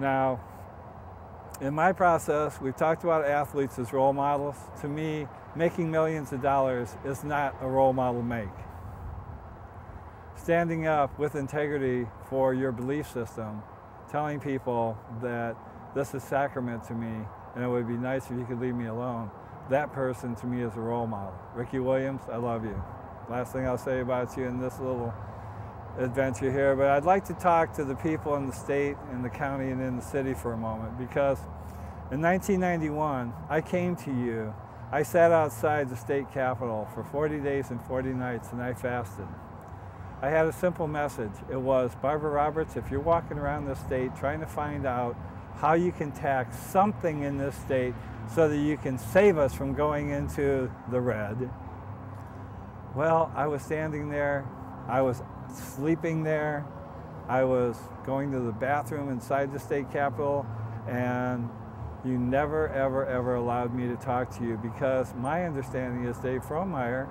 Now, in my process, we've talked about athletes as role models. To me, making millions of dollars is not a role model make. Standing up with integrity for your belief system, telling people that this is sacrament to me and it would be nice if you could leave me alone, that person to me is a role model. Ricky Williams, I love you. Last thing I'll say about you in this little adventure here, but I'd like to talk to the people in the state, in the county, and in the city for a moment, because in 1991, I came to you. I sat outside the state capitol for 40 days and 40 nights, and I fasted. I had a simple message. It was, Barbara Roberts, if you're walking around this state trying to find out how you can tax something in this state so that you can save us from going into the red, well, I was standing there, I was sleeping there, I was going to the bathroom inside the state capitol, and you never, ever, ever allowed me to talk to you, because my understanding is Dave Frohmeyer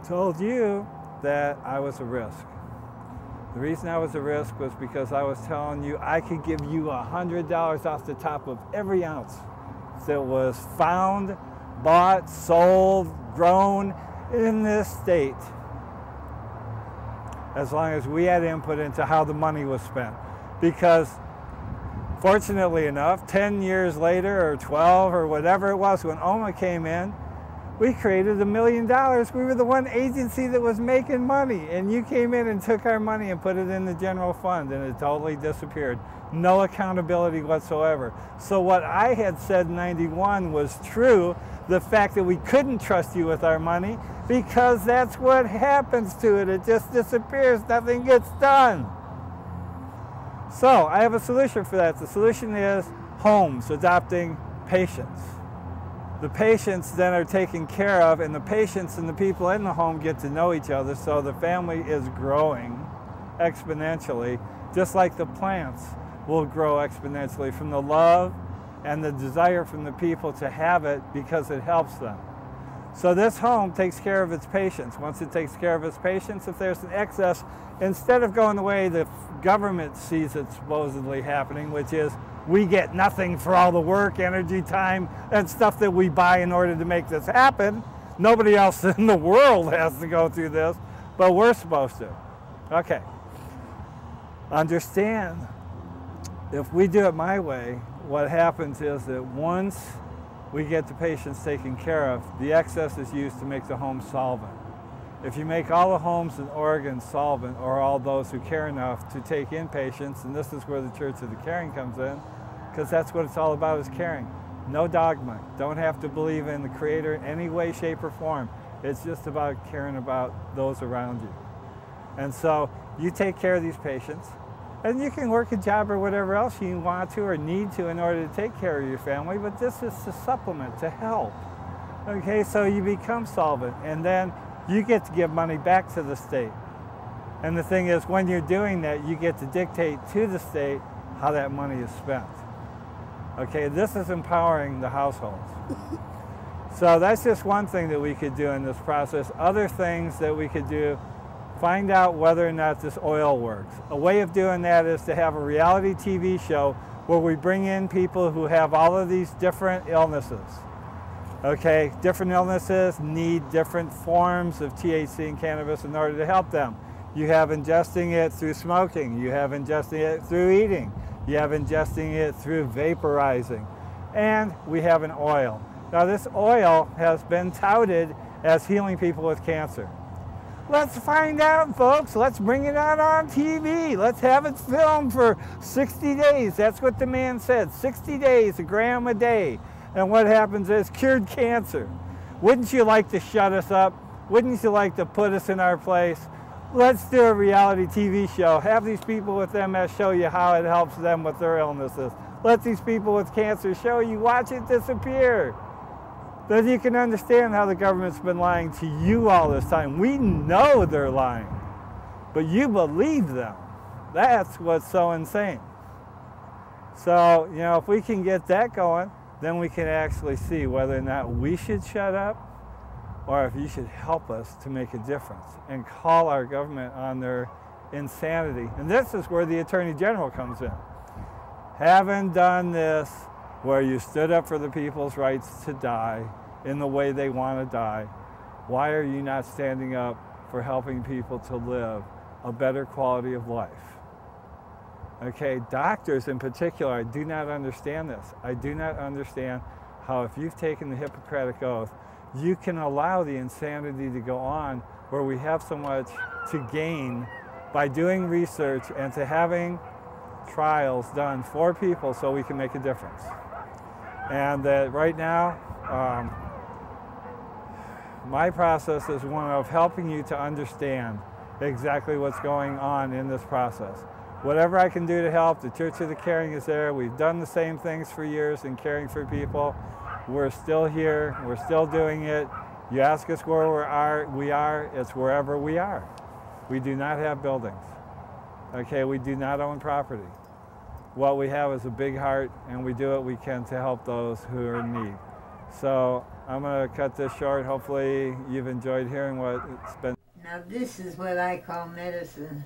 told you that I was a risk. The reason I was a risk was because I was telling you I could give you $100 off the top of every ounce that was found, bought, sold, grown in this state, as long as we had input into how the money was spent. Because fortunately enough, 10 years later, or 12, or whatever it was, when OMA came in, we created $1 million. We were the one agency that was making money, and you came in and took our money and put it in the general fund, and it totally disappeared. No accountability whatsoever. So what I had said in 91 was true, the fact that we couldn't trust you with our money, because that's what happens to it. It just disappears, nothing gets done. So I have a solution for that. The solution is homes adopting patients. The patients then are taken care of, and the patients and the people in the home get to know each other, so the family is growing exponentially, just like the plants will grow exponentially from the love and the desire from the people to have it because it helps them. So this home takes care of its patients. Once it takes care of its patients, if there's an excess, instead of going the way the government sees it supposedly happening, which is we get nothing for all the work, energy, time, and stuff that we buy in order to make this happen. Nobody else in the world has to go through this, but we're supposed to. Okay. Understand, if we do it my way, what happens is that once we get the patients taken care of, the excess is used to make the home solvent. If you make all the homes in Oregon solvent, or all those who care enough to take in patients, and this is where the Church of the Caring comes in, because that's what it's all about, is caring. No dogma. Don't have to believe in the Creator in any way, shape, or form. It's just about caring about those around you. And so you take care of these patients, and you can work a job or whatever else you want to or need to in order to take care of your family, but this is to supplement, to help. Okay, so you become solvent, and then you get to give money back to the state. And the thing is, when you're doing that, you get to dictate to the state how that money is spent. Okay, this is empowering the households. So that's just one thing that we could do in this process. Other things that we could do, find out whether or not this oil works. A way of doing that is to have a reality TV show where we bring in people who have all of these different illnesses. Okay, different illnesses need different forms of THC and cannabis in order to help them. You have ingesting it through smoking, you have ingesting it through eating, you have ingesting it through vaporizing, and we have an oil. Now this oil has been touted as healing people with cancer. Let's find out, folks. Let's bring it out on TV. Let's have it filmed for 60 days. That's what the man said, 60 days, a gram a day. And what happens is cured cancer. Wouldn't you like to shut us up? Wouldn't you like to put us in our place? Let's do a reality TV show. Have these people with MS show you how it helps them with their illnesses. Let these people with cancer show you, watch it disappear. Then you can understand how the government's been lying to you all this time. We know they're lying, but you believe them. That's what's so insane. So, you know, if we can get that going, then we can actually see whether or not we should shut up or if you should help us to make a difference and call our government on their insanity. And this is where the Attorney General comes in. Having done this, where you stood up for the people's rights to die in the way they want to die, why are you not standing up for helping people to live a better quality of life? Okay, doctors in particular, I do not understand this. I do not understand how if you've taken the Hippocratic Oath, you can allow the insanity to go on where we have so much to gain by doing research and to having trials done for people so we can make a difference. And that right now, my process is one of helping you to understand exactly what's going on in this process. Whatever I can do to help, the Church of the Caring is there. We've done the same things for years in caring for people. We're still here, we're still doing it. You ask us where we are, it's wherever we are. We do not have buildings. Okay, we do not own property. What we have is a big heart, and we do what we can to help those who are in need. So I'm going to cut this short. Hopefully you've enjoyed hearing what it's been. Now this is what I call medicine.